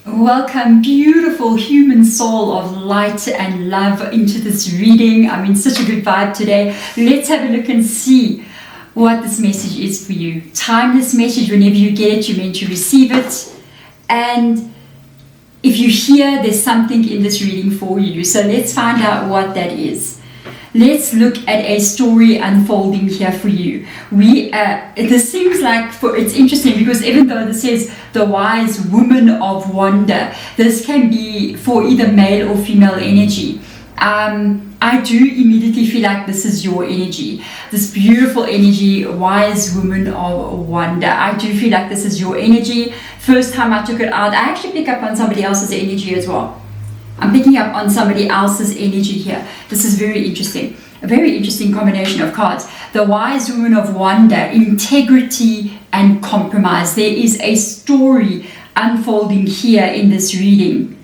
Welcome, beautiful human soul of light and love, into this reading. I'm in such a good vibe today. Let's have a look and see what this message is for you. Timeless message. Whenever you get it, you're meant to receive it. And if you hear, there's something in this reading for you. So let's find out what that is. Let's look at a story unfolding here for you. This seems like, it's interesting because even though this says the wise woman of wonder, this can be for either male or female energy. I do immediately feel like this is your energy, this beautiful energy, wise woman of wonder. I do feel like this is your energy. First time I took it out, I actually pick up on somebody else's energy as well. I'm picking up on somebody else's energy here. This is very interesting. A very interesting combination of cards. The wise woman of wonder, integrity and compromise. There is a story unfolding here in this reading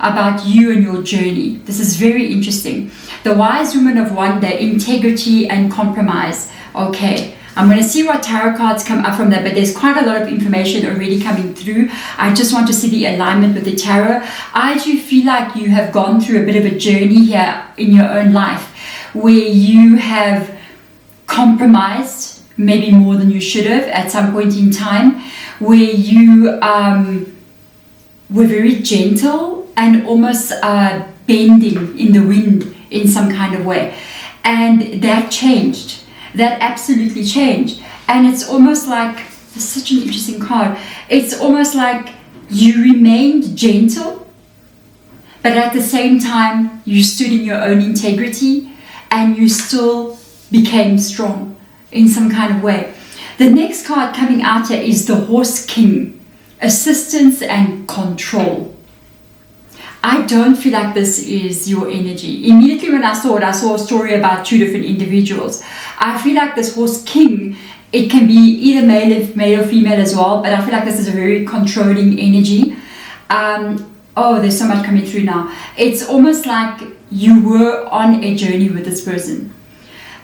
about you and your journey. This is very interesting. The wise woman of wonder, integrity and compromise. Okay. I'm going to see what tarot cards come up from that, but there's quite a lot of information already coming through. I just want to see the alignment with the tarot. I do feel like you have gone through a bit of a journey here in your own life where you have compromised, maybe more than you should have at some point in time, where you were very gentle and almost bending in the wind in some kind of way. And that changed. That absolutely changed. And it's almost like, it's such an interesting card. It's almost like you remained gentle, but at the same time, you stood in your own integrity and you still became strong in some kind of way. The next card coming out here is the Horse King, assistance and control. I don't feel like this is your energy. Immediately when I saw it, I saw a story about two different individuals. I feel like this Horse King, it can be either male or female as well, but I feel like this is a very controlling energy. Oh, there's so much coming through now. It's almost like you were on a journey with this person,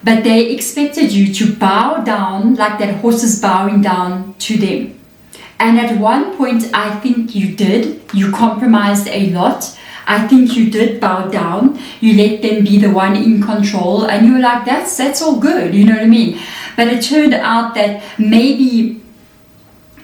but they expected you to bow down like that horse is bowing down to them. And at one point, I think you did. You compromised a lot. I think you did bow down. You let them be the one in control. And you were like, that's all good. You know what I mean? But it turned out that maybe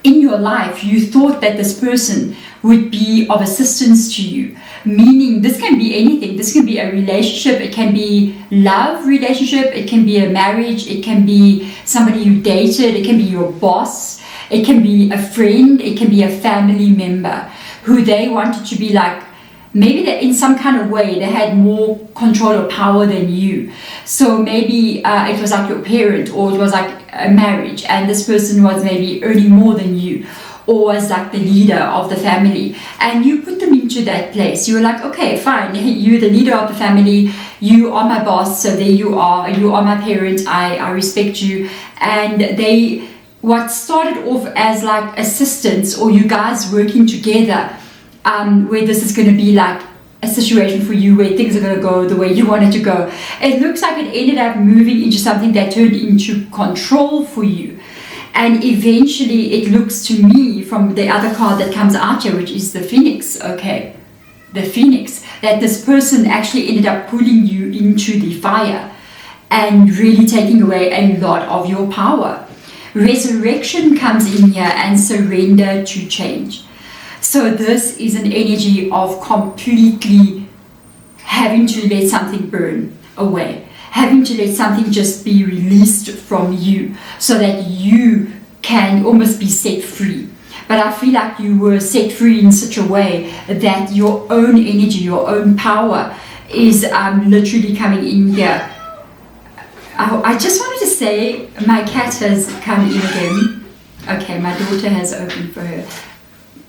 in your life, you thought that this person would be of assistance to you. Meaning, this can be anything. This can be a relationship. It can be love relationship. It can be a marriage. It can be somebody you dated. It can be your boss. It can be a friend, it can be a family member who they wanted to be like, maybe that in some kind of way they had more control or power than you. So maybe it was like your parent, or it was like a marriage and this person was maybe earning more than you, or was like the leader of the family, and you put them into that place. You were like, okay, fine, you're the leader of the family, you are my boss, so there you are my parent, I respect you. And what started off as like assistance, or you guys working together, where this is going to be like a situation for you where things are going to go the way you want it to go. It looks like it ended up moving into something that turned into control for you. And eventually it looks to me from the other card that comes out here, which is the Phoenix, okay? The Phoenix, that this person actually ended up pulling you into the fire and really taking away a lot of your power. Resurrection comes in here and surrender to change. So this is an energy of completely having to let something burn away, having to let something just be released from you so that you can almost be set free. But I feel like you were set free in such a way that your own energy, your own power is literally coming in here. I just wanted to say my cat has come in again. Okay, my daughter has opened for her.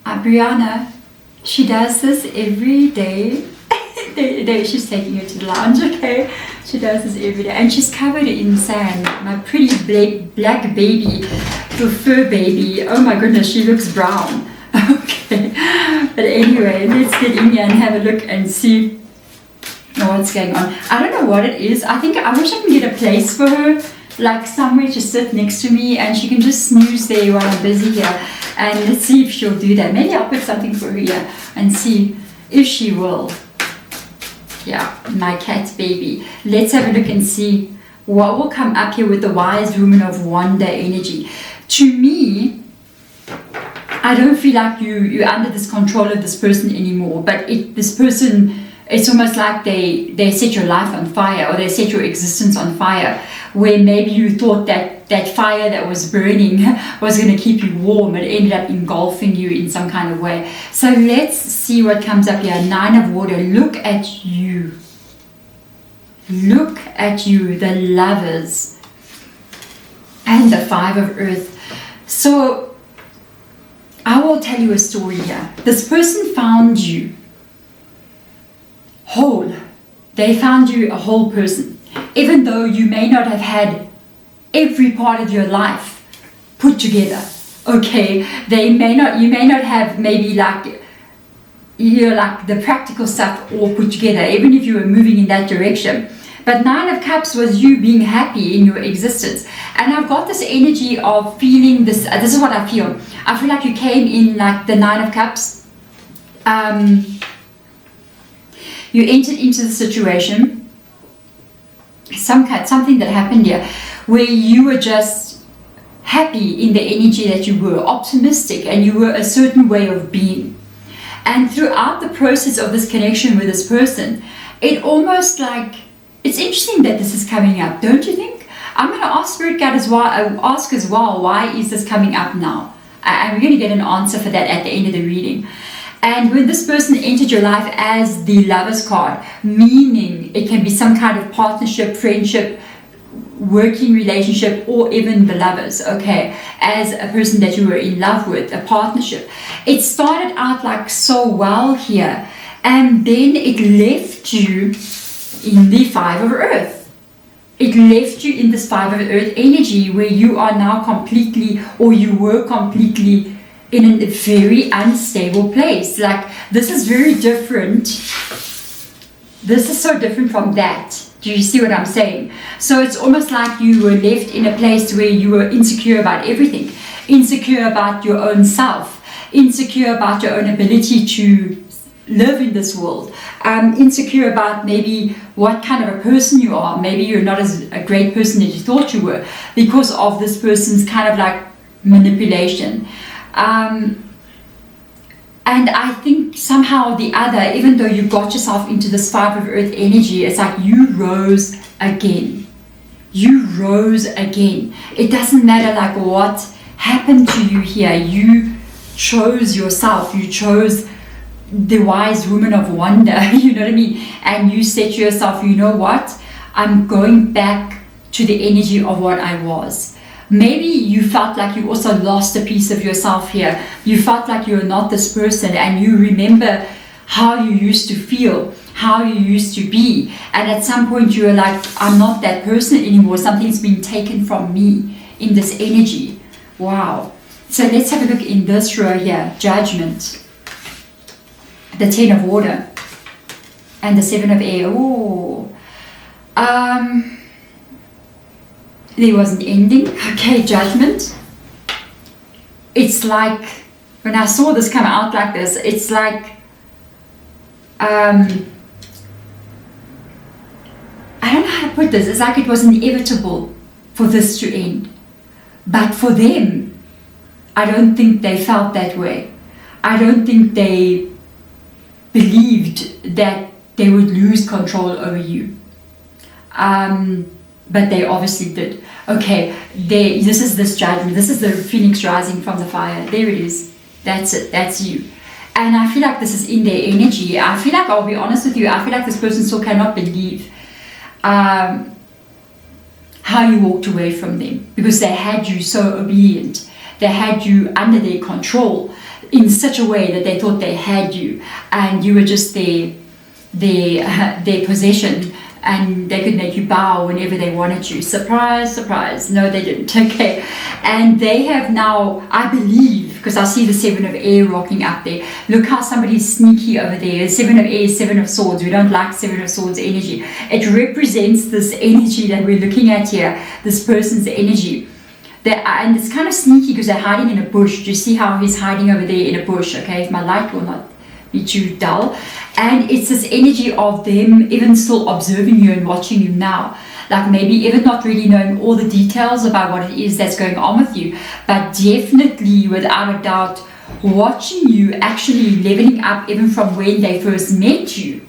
Brianna, she does this every day. She's taking her to the lounge, okay? She does this every day. And she's covered in sand. My pretty black baby, the fur baby. Oh my goodness, she looks brown. Okay. But anyway, let's get in here and have a look and see what's going on. I don't know what it is. I wish I can get a place for her. like somewhere to sit next to me, and she can just snooze there while I'm busy here. And let's see if she'll do that. Maybe I'll put something for her here and see if she will. Yeah, my cat baby. Let's have a look and see what will come up here with the wise woman of wonder energy. To me, I don't feel like you're under this control of this person anymore, but this person, it's almost like they set your life on fire, or they set your existence on fire, where maybe you thought that fire that was burning was going to keep you warm. It ended up engulfing you in some kind of way. So let's see what comes up here. 9 of water. Look at you. Look at you, the lovers. And the 5 of earth. So I will tell you a story here. This person found you whole. They found you a whole person. Even though you may not have had every part of your life put together. Okay, you may not have maybe like the practical stuff all put together, even if you were moving in that direction. But 9 of cups was you being happy in your existence. And I've got this energy of feeling this. This is what I feel. I feel like you came in like the 9 of cups. You entered into the situation. Something that happened here where you were just happy in the energy that you were, optimistic, and you were a certain way of being. And throughout the process of this connection with this person, it almost like, it's interesting that this is coming up, don't you think? I'm going to ask Spirit Guide as well, why is this coming up now? And we're going to get an answer for that at the end of the reading. And when this person entered your life as the Lovers card, meaning it can be some kind of partnership, friendship, working relationship, or even the lovers, okay, as a person that you were in love with, a partnership. It started out like so well here, and then it left you in the 5 of earth. It left you in this 5 of earth energy where you are now completely, or you were completely, in a very unstable place. Like, this is very different. This is so different from that. Do you see what I'm saying? So it's almost like you were left in a place where you were insecure about everything. Insecure about your own self. Insecure about your own ability to live in this world. Insecure about maybe what kind of a person you are. Maybe you're not as a great person as you thought you were because of this person's kind of like manipulation. And I think somehow or the other, even though you got yourself into this 5 of earth energy, it's like you rose again. You rose again. It doesn't matter like what happened to you here. You chose yourself. You chose the wise woman of wonder. You know what I mean? And you said to yourself, you know what? I'm going back to the energy of what I was. Maybe you felt like you also lost a piece of yourself here. You felt like you're not this person, and you remember how you used to feel, how you used to be. And at some point you were like, I'm not that person anymore. Something's been taken from me in this energy. Wow. So let's have a look in this row here. Judgment. The 10 of water. And the 7 of air. Oh. There was an ending. Okay, judgment. It's like, when I saw this come out like this, it's like, I don't know how to put this. It's like it was inevitable for this to end. But for them, I don't think they felt that way. I don't think they believed that they would lose control over you. But they obviously did. Okay, this is this judgment. This is the phoenix rising from the fire. There it is. That's it. That's you. And I feel like this is in their energy. I feel like, I'll be honest with you, I feel like this person still cannot believe how you walked away from them, because they had you so obedient. They had you under their control in such a way that they thought they had you, and you were just their possession. and they could make you bow whenever they wanted you. Surprise, surprise. No, they didn't. Okay. And they have now, I believe, because I see the 7 of air rocking up there. Look how somebody's sneaky over there. 7 of air, 7 of swords. We don't like 7 of swords energy. It represents this energy that we're looking at here, this person's energy. And it's kind of sneaky because they're hiding in a bush. Do you see how he's hiding over there in a bush? Okay, if my light will not be too dull. And it's this energy of them even still observing you and watching you now. Like maybe even not really knowing all the details about what it is that's going on with you, but definitely without a doubt watching you actually leveling up even from when they first met you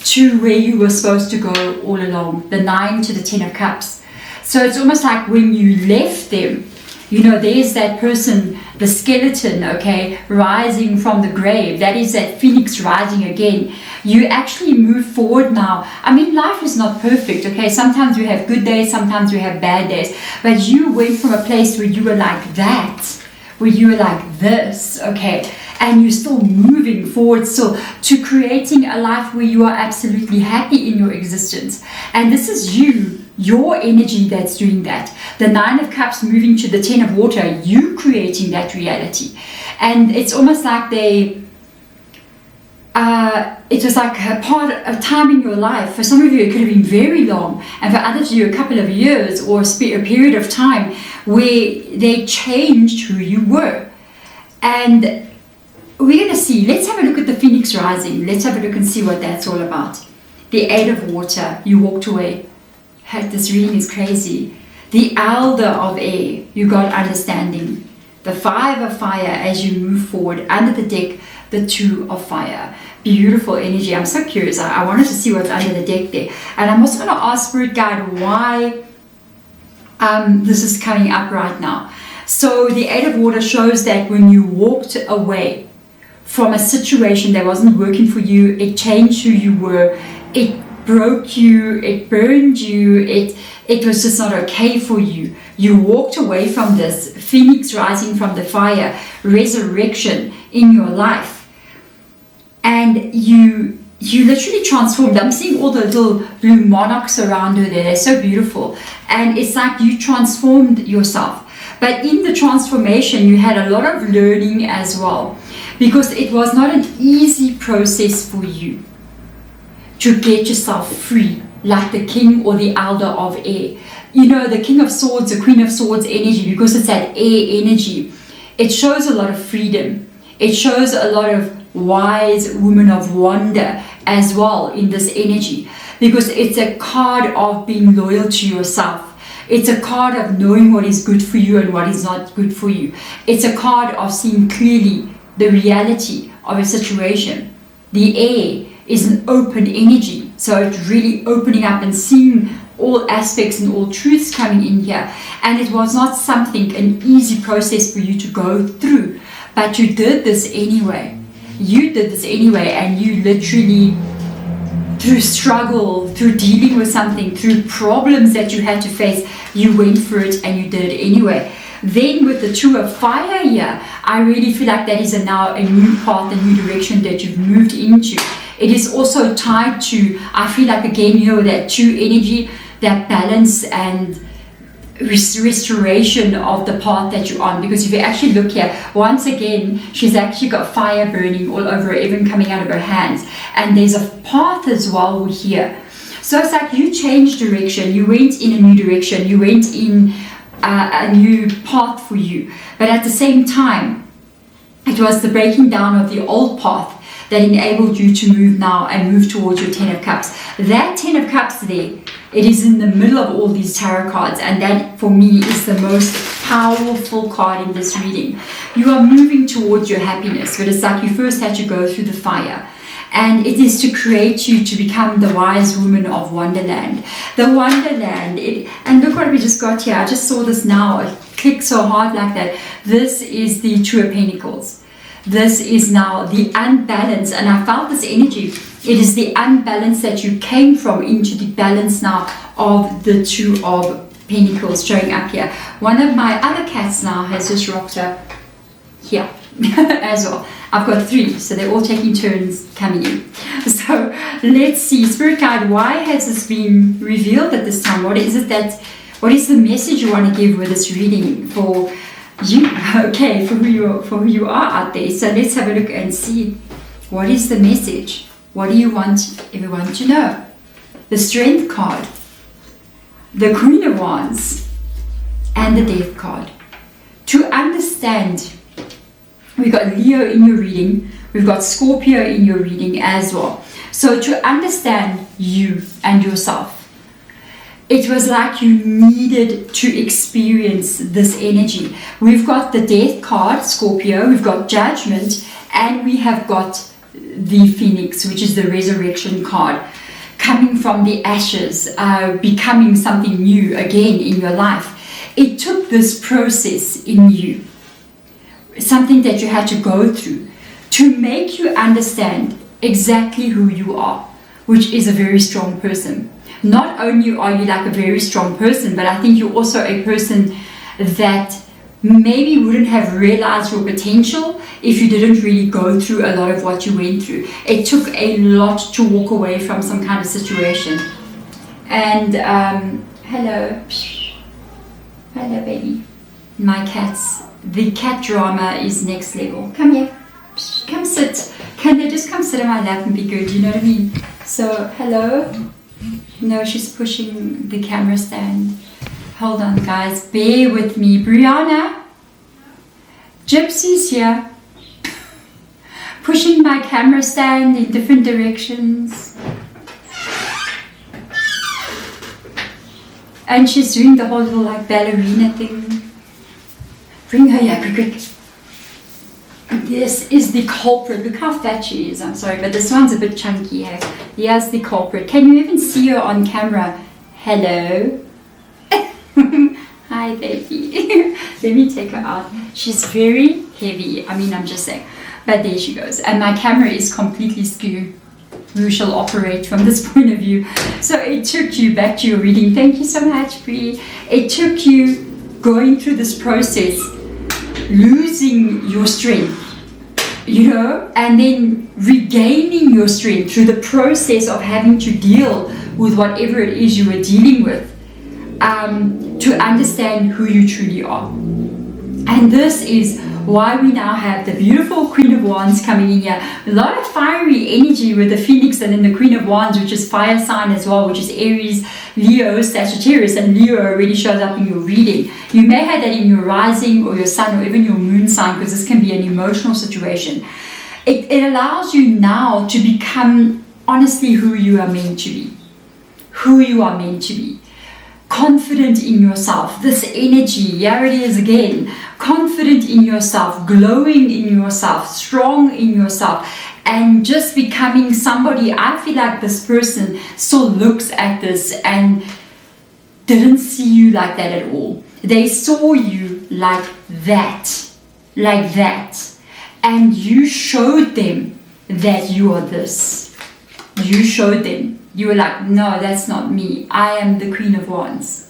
to where you were supposed to go all along. The 9 to the 10 of cups. So it's almost like when you left them, you know, there's that person, the skeleton, okay, rising from the grave. That is that phoenix rising again. You actually move forward now. I mean, life is not perfect, okay? Sometimes we have good days, sometimes we have bad days. But you went from a place where you were like that, where you were like this, okay? And you're still moving forward still to creating a life where you are absolutely happy in your existence. And this is you. Your energy that's doing that. The 9 of cups moving to the 10 of water, you creating that reality. And it's almost like it was like a part of time in your life. For some of you it could have been very long, and for others of you a couple of years or a period of time where they changed who you were. And we're going to see, let's have a look at the phoenix rising. Let's have a look and see what that's all about. The 8 of water, you walked away. This reading is crazy. The elder of air, you got understanding. The 5 of fire as you move forward. Under the deck, the 2 of fire. Beautiful energy. I'm so curious. I wanted to see what's under the deck there. And I'm also going to ask Spirit Guide why this is coming up right now. So the 8 of water shows that when you walked away from a situation that wasn't working for you, it changed who you were, it broke you, it burned you, it was just not okay for you. You walked away from this phoenix rising from the fire, resurrection in your life, and you literally transformed. I'm seeing all the little blue monarchs around her there. They're so beautiful, and it's like you transformed yourself. But in the transformation you had a lot of learning as well, because it was not an easy process for you to get yourself free, like the king or the elder of air. You know, the king of swords, the queen of swords energy, because it's that air energy, it shows a lot of freedom. It shows a lot of wise woman of wonder as well in this energy, because it's a card of being loyal to yourself. It's a card of knowing what is good for you and what is not good for you. It's a card of seeing clearly the reality of a situation. The air is an open energy, so it's really opening up and seeing all aspects and all truths coming in here. And it was not something, an easy process for you to go through, but you did this anyway. You did this anyway, and you literally, through struggle, through dealing with something, through problems that you had to face, you went through it and you did it anyway. Then with the 2 of fire here, I really feel like that is now a new path, a new direction that you've moved into. It is also tied to, I feel like again, you know, that 2 energy, that balance and restoration of the path that you're on. Because if you actually look here, once again, she's actually got fire burning all over her, even coming out of her hands. And there's a path as well here. So it's like you changed direction, you went in a new direction, you went in a new path for you. But at the same time, it was the breaking down of the old path that enabled you to move now and move towards your 10 of cups. That 10 of cups there, it is in the middle of all these tarot cards, and that for me is the most powerful card in this reading. You are moving towards your happiness, but it's like you first had to go through the fire. And it is to create you to become the wise woman of Wonderland. The Wonderland, and look what we just got here. I just saw this now. It clicked so hard like that. This is the 2 of Pentacles. This is now the unbalance, and I felt this energy. It is the unbalance that you came from into the balance now of the 2 of Pentacles showing up here. One of my other cats now has just rocked up here. as well. I've got 3, so they're all taking turns coming in. So let's see, Spirit Guide, why has this been revealed at this time? What is the message you want to give with this reading for you? Okay, for who you are out there. So let's have a look and see, what is the message? What do you want everyone to know? The Strength card, the Queen of Wands, and the Death card. To understand, we've got Leo in your reading, we've got Scorpio in your reading as well. So to understand you and yourself, it was like you needed to experience this energy. We've got the Death card, Scorpio, we've got Judgment, and we have got the Phoenix, which is the Resurrection card. Coming from the ashes, becoming something new again in your life. It took this process in you, something that you had to go through, to make you understand exactly who you are, which is a very strong person. Not only are you like a very strong person, but I think you're also a person that maybe wouldn't have realized your potential if you didn't really go through a lot of what you went through. It took a lot to walk away from some kind of situation. And hello baby, my cats. The cat drama is next level. Come here, come sit. Can they just come sit on my lap and be good? You know what I mean? So hello. No, she's pushing the camera stand. Hold on guys, bear with me. Brianna, Gypsy's here, pushing my camera stand in different directions. And she's doing the whole little like ballerina thing. Bring her here, quick. This is the culprit. Look how fat she is. I'm sorry, but this one's a bit chunky. Hey? Here's the culprit. Can you even see her on camera? Hello. Hi, baby. Let me take her out. She's very heavy. I mean, I'm just saying. But there she goes. And my camera is completely skew. We shall operate from this point of view. So it took you back to your reading. Thank you so much, Brie. It took you going through this process, losing your strength, you know, and then regaining your strength through the process of having to deal with whatever it is you were dealing with, to understand who you truly are. And this is why we now have the beautiful Queen of Wands coming in here. A lot of fiery energy with the Phoenix and then the Queen of Wands, which is fire sign as well, which is Aries, Leo, Sagittarius, and Leo already shows up in your reading. You may have that in your rising or your sun or even your moon sign, because this can be an emotional situation. It allows you now to become honestly who you are meant to be. Who you are meant to be. Confident in yourself. This energy, here it is again. Confident in yourself, glowing in yourself, strong in yourself, and just becoming somebody. I feel like this person still looks at this and didn't see you like that at all. They saw you like that, and you showed them that you are this. You showed them. You were like, no, that's not me. I am the Queen of Wands.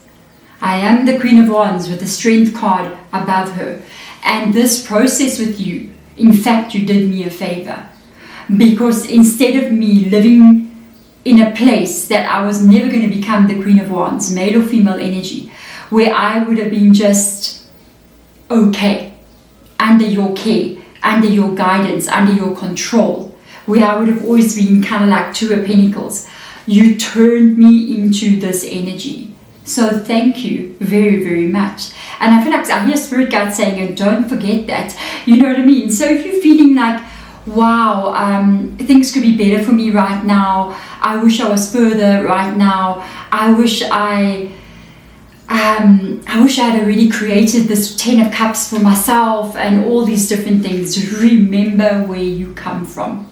I am the Queen of Wands with the Strength card above her. And this process with you, in fact, you did me a favor. Because instead of me living in a place that I was never going to become the Queen of Wands, male or female energy, where I would have been just okay, under your care, under your guidance, under your control, where I would have always been kind of like Two of Pentacles. You turned me into this energy. So thank you very, very much. And I feel like I hear Spirit Guide saying, and don't forget that. You know what I mean? So if you're feeling like, wow, things could be better for me right now. I wish I was further right now. I wish I had already created this 10 of Cups for myself and all these different things. Remember where you come from.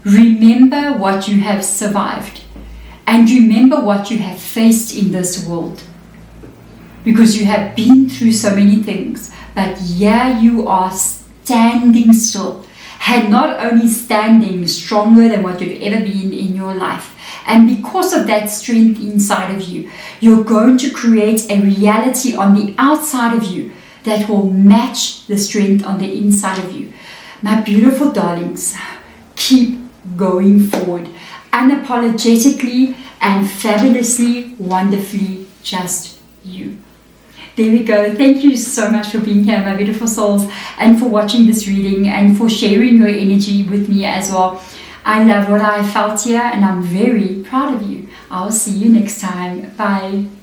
Remember what you have survived, and remember what you have faced in this world, because you have been through so many things, but yeah, you are standing still, and not only standing stronger than what you've ever been in your life. And because of that strength inside of you, you're going to create a reality on the outside of you that will match the strength on the inside of you. My beautiful darlings, keep going forward, unapologetically and fabulously, wonderfully, just you. There we go. Thank you so much for being here, my beautiful souls, and for watching this reading and for sharing your energy with me as well. I love what I felt here, and I'm very proud of you. I'll see you next time. Bye.